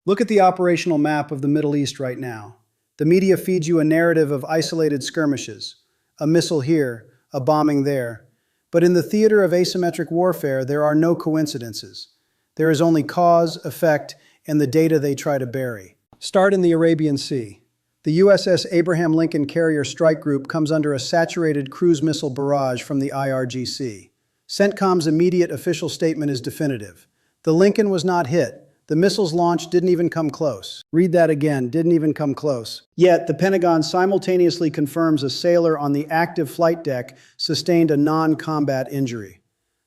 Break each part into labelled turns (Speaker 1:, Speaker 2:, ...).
Speaker 1: Look at the operational map of the Middle East right now. The media feeds you a narrative of isolated skirmishes, a missile here, a bombing there. But in the theater of asymmetric warfare, there are no coincidences. There is only cause, effect, and the data they try to bury. Start in the Arabian Sea. The USS Abraham Lincoln carrier strike group comes under a saturated cruise missile barrage from the IRGC. CENTCOM's immediate official statement is definitive. The Lincoln was not hit. The missile's launch didn't even come close. Read that again, didn't even come close. Yet, the Pentagon simultaneously confirms a sailor on the active flight deck sustained a non-combat injury.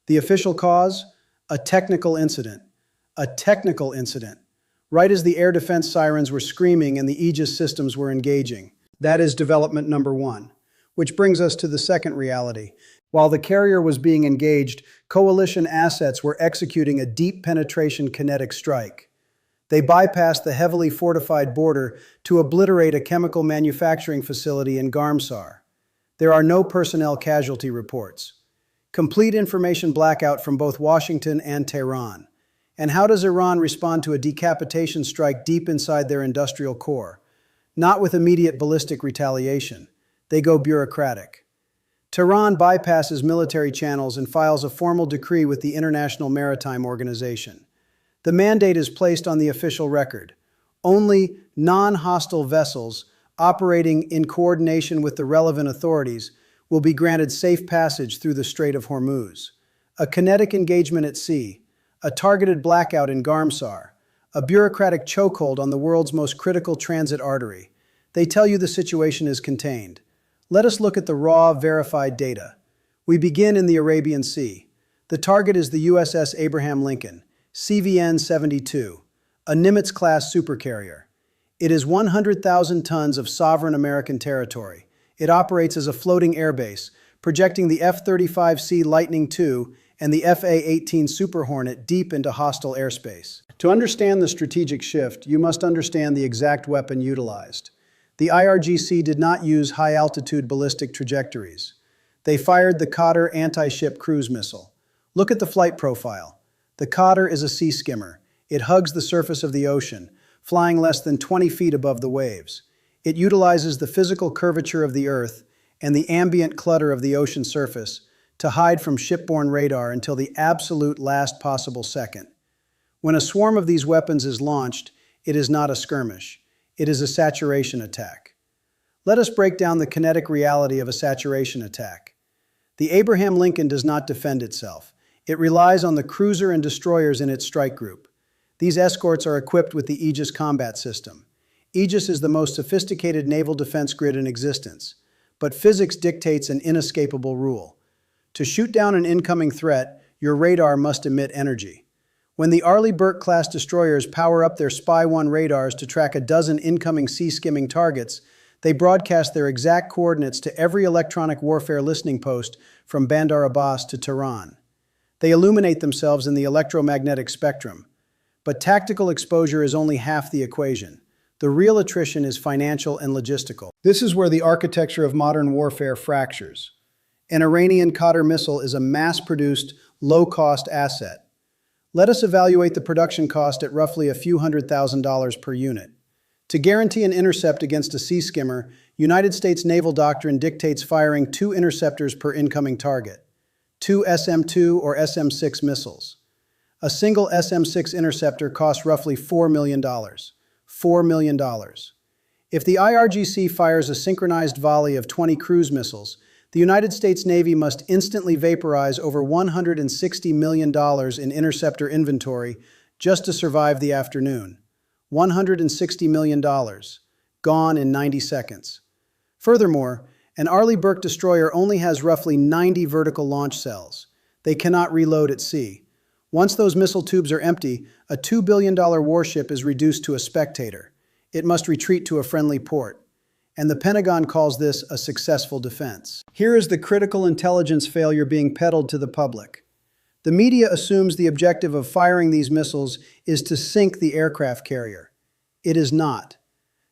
Speaker 1: The official cause? A technical incident. A technical incident. Right as the air defense sirens were screaming and the Aegis systems were engaging. That is development number one. Which brings us to the second reality. While the carrier was being engaged, coalition assets were executing a deep penetration kinetic strike. They bypassed the heavily fortified border to obliterate a chemical manufacturing facility in Garmsar. There are no personnel casualty reports. Complete information blackout from both Washington and Tehran. And how does Iran respond to a decapitation strike deep inside their industrial core? Not with immediate ballistic retaliation. They go bureaucratic. Tehran bypasses military channels and files a formal decree with the International Maritime Organization. The mandate is placed on the official record. Only non-hostile vessels operating in coordination with the relevant authorities will be granted safe passage through the Strait of Hormuz. A kinetic engagement at sea, a targeted blackout in Garmsar, a bureaucratic chokehold on the world's most critical transit artery. They tell you the situation is contained. Let us look at the raw, verified data. We begin in the Arabian Sea. The target is the USS Abraham Lincoln, CVN-72, a Nimitz-class supercarrier. It is 100,000 tons of sovereign American territory. It operates as a floating airbase, projecting the F-35C Lightning II and the FA-18 Super Hornet deep into hostile airspace. To understand the strategic shift, you must understand the exact weapon utilized. The IRGC did not use high-altitude ballistic trajectories. They fired the Qatar anti-ship cruise missile. Look at the flight profile. The Qatar is a sea skimmer. It hugs the surface of the ocean, flying less than 20 feet above the waves. It utilizes the physical curvature of the Earth and the ambient clutter of the ocean surface to hide from shipborne radar until the absolute last possible second. When a swarm of these weapons is launched, it is not a skirmish. It is a saturation attack. Let us break down the kinetic reality of a saturation attack. The Abraham Lincoln does not defend itself. It relies on the cruiser and destroyers in its strike group. These escorts are equipped with the Aegis combat system. Aegis is the most sophisticated naval defense grid in existence, but physics dictates an inescapable rule. To shoot down an incoming threat, your radar must emit energy. When the Arleigh Burke-class destroyers power up their Spy-1 radars to track a dozen incoming sea-skimming targets, they broadcast their exact coordinates to every electronic warfare listening post from Bandar Abbas to Tehran. They illuminate themselves in the electromagnetic spectrum. But tactical exposure is only half the equation. The real attrition is financial and logistical. This is where the architecture of modern warfare fractures. An Iranian Qatar missile is a mass-produced, low-cost asset. Let us evaluate the production cost at roughly a few $100,000 per unit. To guarantee an intercept against a sea skimmer, United States naval doctrine dictates firing 2 interceptors per incoming target, 2 SM-2 or SM-6 missiles. A single SM-6 interceptor costs roughly $4 million. $4 million. If the IRGC fires a synchronized volley of 20 cruise missiles, the United States Navy must instantly vaporize over $160 million in interceptor inventory just to survive the afternoon. $160 million, gone in 90 seconds. Furthermore, an Arleigh Burke destroyer only has roughly 90 vertical launch cells. They cannot reload at sea. Once those missile tubes are empty, a $2 billion warship is reduced to a spectator. It must retreat to a friendly port. And the Pentagon calls this a successful defense. Here is the critical intelligence failure being peddled to the public. The media assumes the objective of firing these missiles is to sink the aircraft carrier. It is not.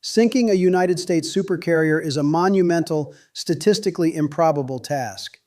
Speaker 1: Sinking a United States supercarrier is a monumental, statistically improbable task.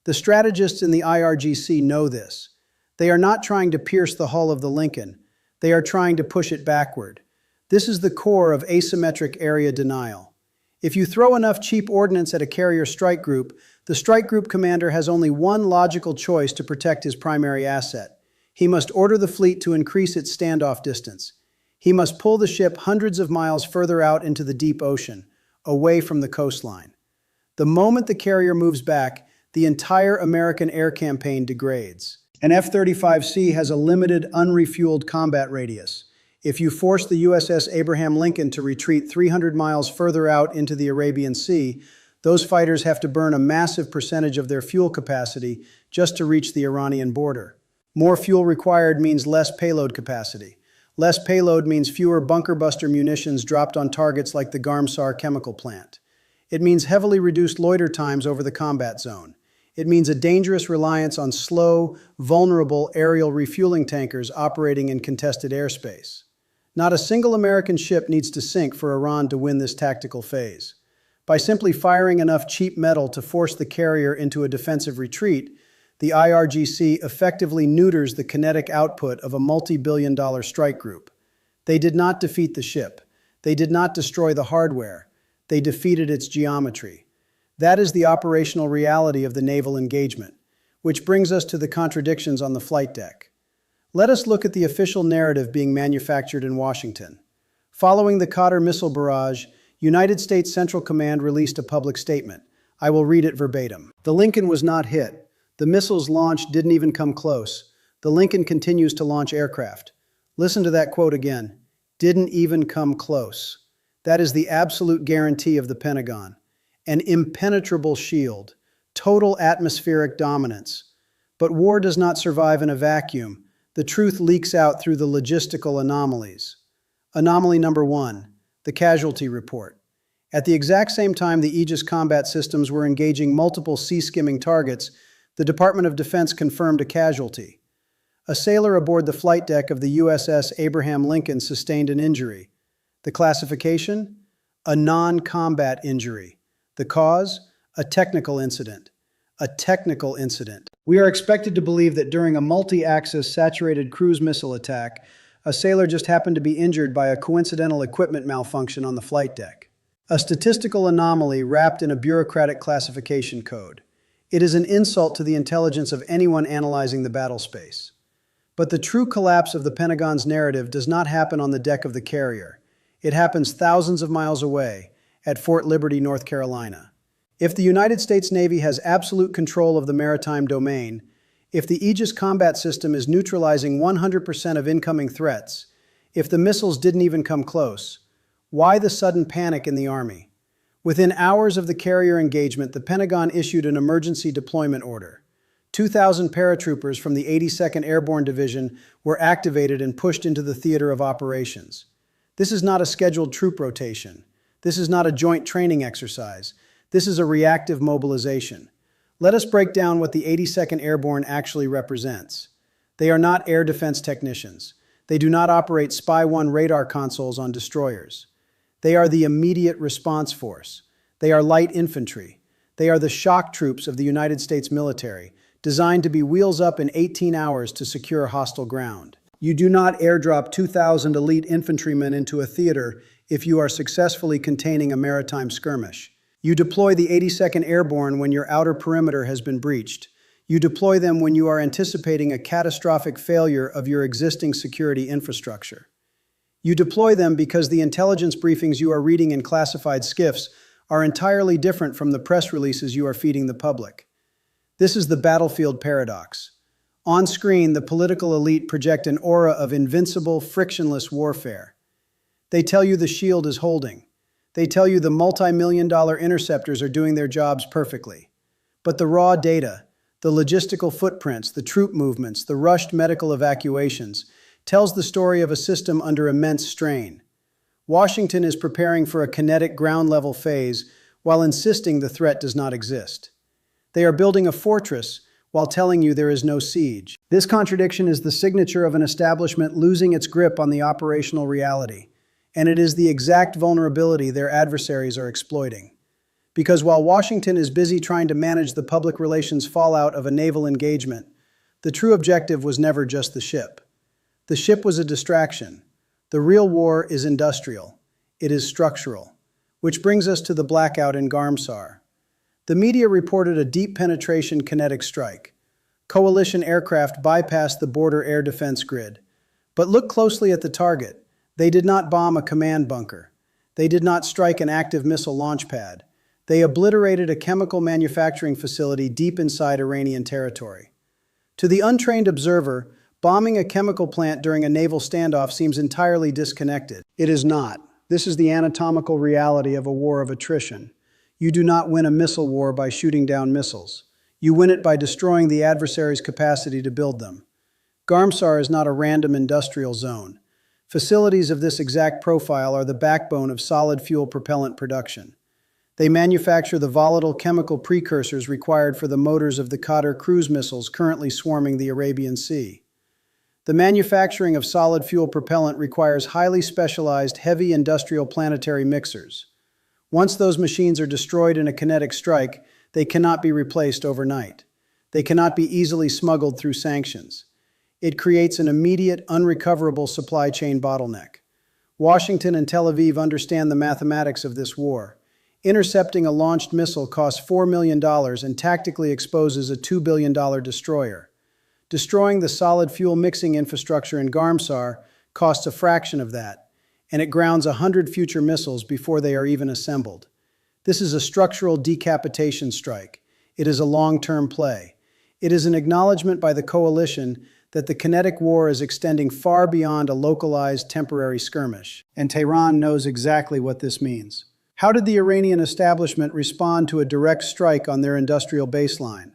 Speaker 1: The strategists in the IRGC know this. They are not trying to pierce the hull of the Lincoln. They are trying to push it backward. This is the core of asymmetric area denial. If you throw enough cheap ordnance at a carrier strike group, the strike group commander has only one logical choice to protect his primary asset. He must order the fleet to increase its standoff distance. He must pull the ship hundreds of miles further out into the deep ocean, away from the coastline. The moment the carrier moves back, the entire American air campaign degrades. An F-35C has a limited, unrefueled combat radius. If you force the USS Abraham Lincoln to retreat 300 miles further out into the Arabian Sea, those fighters have to burn a massive percentage of their fuel capacity just to reach the Iranian border. More fuel required means less payload capacity. Less payload means fewer bunker buster munitions dropped on targets like the Garmsar chemical plant. It means heavily reduced loiter times over the combat zone. It means a dangerous reliance on slow, vulnerable aerial refueling tankers operating in contested airspace. Not a single American ship needs to sink for Iran to win this tactical phase. By simply firing enough cheap metal to force the carrier into a defensive retreat, the IRGC effectively neuters the kinetic output of a multi-billion-dollar strike group. They did not defeat the ship. They did not destroy the hardware. They defeated its geometry. That is the operational reality of the naval engagement, which brings us to the contradictions on the flight deck. Let us look at the official narrative being manufactured in Washington. Following the Qatar missile barrage, United States Central Command released a public statement. I will read it verbatim. The Lincoln was not hit. The missiles launched didn't even come close. The Lincoln continues to launch aircraft. Listen to that quote again. Didn't even come close. That is the absolute guarantee of the Pentagon. An impenetrable shield. Total atmospheric dominance. But war does not survive in a vacuum. The truth leaks out through the logistical anomalies. Anomaly number 1, the casualty report. At the exact same time the Aegis combat systems were engaging multiple sea-skimming targets, the Department of Defense confirmed a casualty. A sailor aboard the flight deck of the USS Abraham Lincoln sustained an injury. The classification? A non-combat injury. The cause? A technical incident. A technical incident. We are expected to believe that during a multi-axis saturated cruise missile attack, a sailor just happened to be injured by a coincidental equipment malfunction on the flight deck. A statistical anomaly wrapped in a bureaucratic classification code. It is an insult to the intelligence of anyone analyzing the battle space. But the true collapse of the Pentagon's narrative does not happen on the deck of the carrier. It happens thousands of miles away, at Fort Liberty, North Carolina. If the United States Navy has absolute control of the maritime domain, if the Aegis combat system is neutralizing 100% of incoming threats, if the missiles didn't even come close, why the sudden panic in the Army? Within hours of the carrier engagement, the Pentagon issued an emergency deployment order. 2,000 paratroopers from the 82nd Airborne Division were activated and pushed into the theater of operations. This is not a scheduled troop rotation. This is not a joint training exercise. This is a reactive mobilization. Let us break down what the 82nd Airborne actually represents. They are not air defense technicians. They do not operate Spy-1 radar consoles on destroyers. They are the immediate response force. They are light infantry. They are the shock troops of the United States military, designed to be wheels up in 18 hours to secure hostile ground. You do not airdrop 2,000 elite infantrymen into a theater if you are successfully containing a maritime skirmish. You deploy the 82nd Airborne when your outer perimeter has been breached. You deploy them when you are anticipating a catastrophic failure of your existing security infrastructure. You deploy them because the intelligence briefings you are reading in classified SCIFs are entirely different from the press releases you are feeding the public. This is the battlefield paradox. On screen, the political elite project an aura of invincible, frictionless warfare. They tell you the shield is holding. They tell you the multi-million-dollar interceptors are doing their jobs perfectly. But the raw data, the logistical footprints, the troop movements, the rushed medical evacuations, tells the story of a system under immense strain. Washington is preparing for a kinetic ground-level phase while insisting the threat does not exist. They are building a fortress while telling you there is no siege. This contradiction is the signature of an establishment losing its grip on the operational reality, and it is the exact vulnerability their adversaries are exploiting. Because while Washington is busy trying to manage the public relations fallout of a naval engagement, the true objective was never just the ship. The ship was a distraction. The real war is industrial. It is structural. Which brings us to the blackout in Garmsar. The media reported a deep penetration kinetic strike. Coalition aircraft bypassed the border air defense grid. But look closely at the target. They did not bomb a command bunker. They did not strike an active missile launch pad. They obliterated a chemical manufacturing facility deep inside Iranian territory. To the untrained observer, bombing a chemical plant during a naval standoff seems entirely disconnected. It is not. This is the anatomical reality of a war of attrition. You do not win a missile war by shooting down missiles. You win it by destroying the adversary's capacity to build them. Garmsar is not a random industrial zone. Facilities of this exact profile are the backbone of solid fuel propellant production. They manufacture the volatile chemical precursors required for the motors of the Qatar cruise missiles currently swarming the Arabian Sea. The manufacturing of solid fuel propellant requires highly specialized, heavy industrial planetary mixers. Once those machines are destroyed in a kinetic strike, they cannot be replaced overnight. They cannot be easily smuggled through sanctions. It creates an immediate, unrecoverable supply chain bottleneck. Washington and Tel Aviv understand the mathematics of this war. Intercepting a launched missile costs $4 million and tactically exposes a $2 billion destroyer. Destroying the solid fuel mixing infrastructure in Garmsar costs a fraction of that, and it grounds 100 future missiles before they are even assembled. This is a structural decapitation strike. It is a long-term play. It is an acknowledgement by the coalition that the kinetic war is extending far beyond a localized temporary skirmish, and Tehran knows exactly what this means. How did the Iranian establishment respond to a direct strike on their industrial baseline?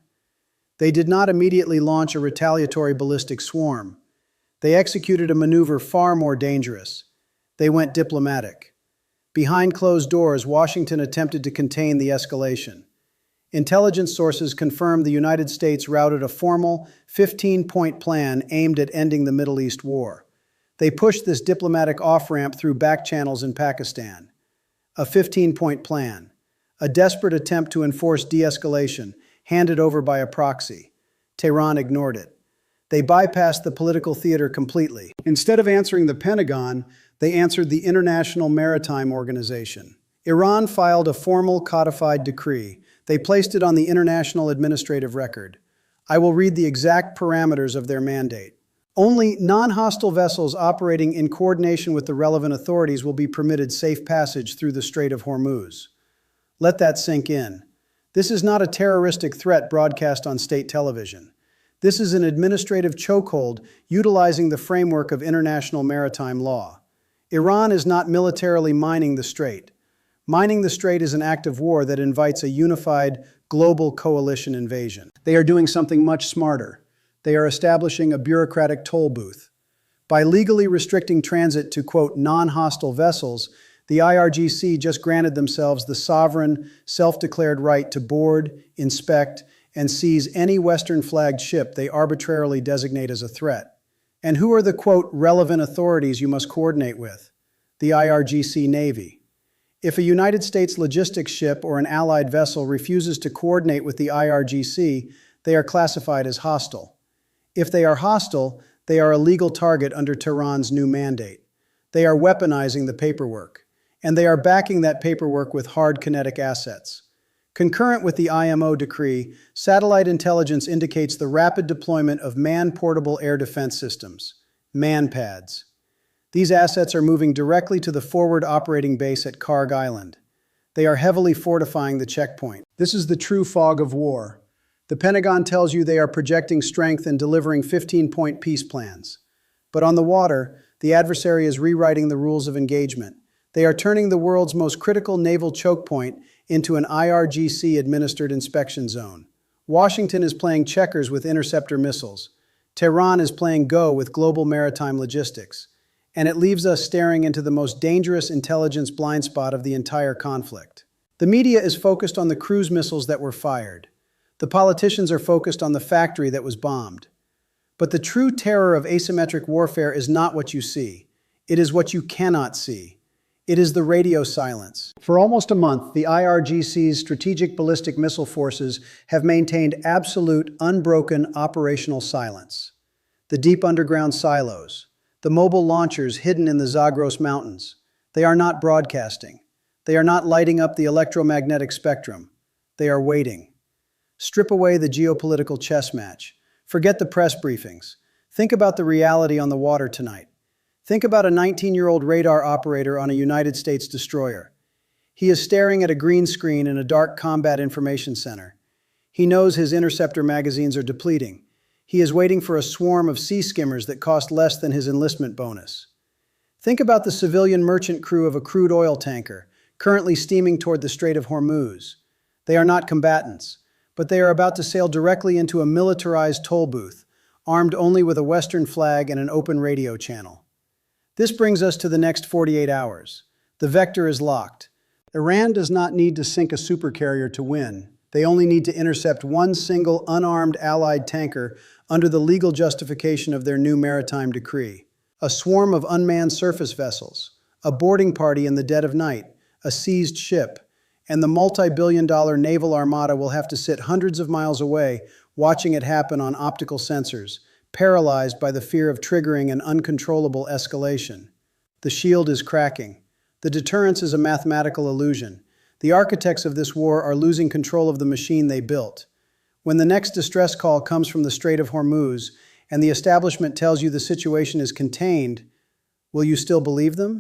Speaker 1: They did not immediately launch a retaliatory ballistic swarm. They executed a maneuver far more dangerous. They went diplomatic. Behind closed doors, Washington attempted to contain the escalation. Intelligence sources confirmed the United States routed a formal 15-point plan aimed at ending the Middle East war. They pushed this diplomatic off-ramp through back channels in Pakistan. A 15-point plan, a desperate attempt to enforce de-escalation, handed over by a proxy. Tehran ignored it. They bypassed the political theater completely. Instead of answering the Pentagon, they answered the International Maritime Organization. Iran filed a formal codified decree. They placed it on the International Administrative Record. I will read the exact parameters of their mandate. Only non-hostile vessels operating in coordination with the relevant authorities will be permitted safe passage through the Strait of Hormuz. Let that sink in. This is not a terroristic threat broadcast on state television. This is an administrative chokehold utilizing the framework of international maritime law. Iran is not militarily mining the strait. Mining the strait is an act of war that invites a unified global coalition invasion. They are doing something much smarter. They are establishing a bureaucratic toll booth. By legally restricting transit to, quote, non-hostile vessels, the IRGC just granted themselves the sovereign, self-declared right to board, inspect, and seize any Western-flagged ship they arbitrarily designate as a threat. And who are the, quote, relevant authorities you must coordinate with? The IRGC Navy. If a United States logistics ship or an allied vessel refuses to coordinate with the IRGC, they are classified as hostile. If they are hostile, they are a legal target under Tehran's new mandate. They are weaponizing the paperwork, and they are backing that paperwork with hard kinetic assets. Concurrent with the IMO decree, satellite intelligence indicates the rapid deployment of man-portable air defense systems, MANPADS. These assets are moving directly to the forward operating base at Karg Island. They are heavily fortifying the checkpoint. This is the true fog of war. The Pentagon tells you they are projecting strength and delivering 15-point peace plans. But on the water, the adversary is rewriting the rules of engagement. They are turning the world's most critical naval choke point into an IRGC-administered inspection zone. Washington is playing checkers with interceptor missiles. Tehran is playing Go with global maritime logistics. And it leaves us staring into the most dangerous intelligence blind spot of the entire conflict. The media is focused on the cruise missiles that were fired. The politicians are focused on the factory that was bombed. But the true terror of asymmetric warfare is not what you see. It is what you cannot see. It is the radio silence. For almost a month, the IRGC's strategic ballistic missile forces have maintained absolute, unbroken operational silence. The deep underground silos, The mobile launchers hidden in the Zagros Mountains. They are not broadcasting. They are not lighting up the electromagnetic spectrum. They are waiting. Strip away the geopolitical chess match. Forget the press briefings. Think about the reality on the water tonight. Think about a 19-year-old radar operator on a United States destroyer. He is staring at a green screen in a dark combat information center. He knows his interceptor magazines are depleting. He is waiting for a swarm of sea skimmers that cost less than his enlistment bonus. Think about the civilian merchant crew of a crude oil tanker, currently steaming toward the Strait of Hormuz. They are not combatants, but they are about to sail directly into a militarized toll booth, armed only with a Western flag and an open radio channel. This brings us to the next 48 hours. The vector is locked. Iran does not need to sink a supercarrier to win. They only need to intercept one single unarmed Allied tanker under the legal justification of their new maritime decree. A swarm of unmanned surface vessels, a boarding party in the dead of night, a seized ship, and the multi-billion-dollar naval armada will have to sit hundreds of miles away watching it happen on optical sensors, paralyzed by the fear of triggering an uncontrollable escalation. The shield is cracking. The deterrence is a mathematical illusion. The architects of this war are losing control of the machine they built. When the next distress call comes from the Strait of Hormuz and the establishment tells you the situation is contained, will you still believe them?